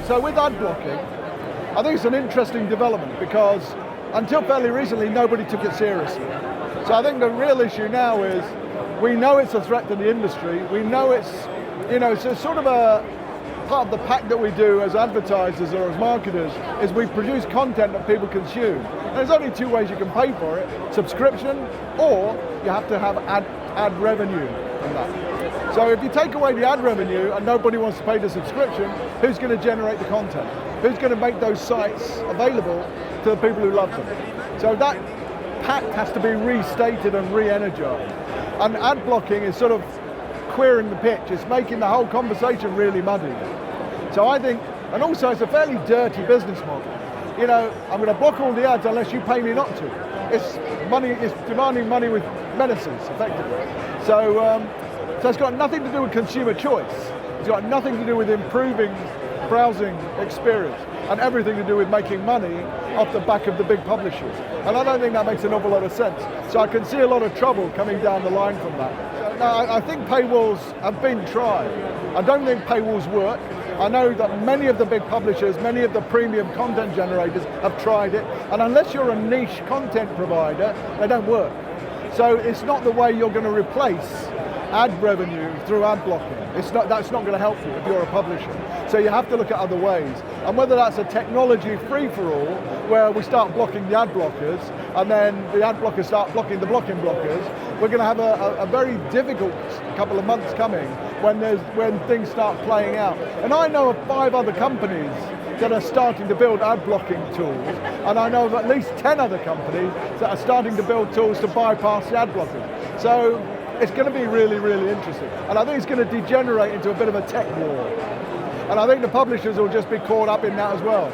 So with ad blocking, I think it's an interesting development because until fairly recently, nobody took it seriously. So I think the real issue now is we know it's a threat to the industry. We know it's a sort of a part of the pack that we do as advertisers or as marketers is we produce content that people consume. And there's only two ways you can pay for it: subscription, or you have to have ad revenue from that. So if you take away the ad revenue and nobody wants to pay the subscription, who's going to generate the content? Who's going to make those sites available to the people who love them? So that pact has to be restated and re-energized. And ad blocking is sort of queering the pitch. It's making the whole conversation really muddy. So I think, and also it's a fairly dirty business model. I'm going to block all the ads unless you pay me not to. It's demanding money with medicines, effectively. So it's got nothing to do with consumer choice. It's got nothing to do with improving browsing experience, and everything to do with making money off the back of the big publishers. And I don't think that makes an awful lot of sense. So I can see a lot of trouble coming down the line from that. Now, I think paywalls have been tried. I don't think paywalls work. I know that many of the big publishers, many of the premium content generators have tried it, and unless you're a niche content provider, they don't work. So it's not the way you're going to replace ad revenue through ad blocking. That's not going to help you if you're a publisher. So you have to look at other ways. And whether that's a technology free-for-all, where we start blocking the ad blockers, and then the ad blockers start blocking the blocking blockers, we're going to have a very difficult couple of months coming when things start playing out. And I know of 5 other companies that are starting to build ad blocking tools, and I know of at least 10 other companies that are starting to build tools to bypass the ad blockers. So it's going to be really, really interesting. And I think it's going to degenerate into a bit of a tech war. And I think the publishers will just be caught up in that as well.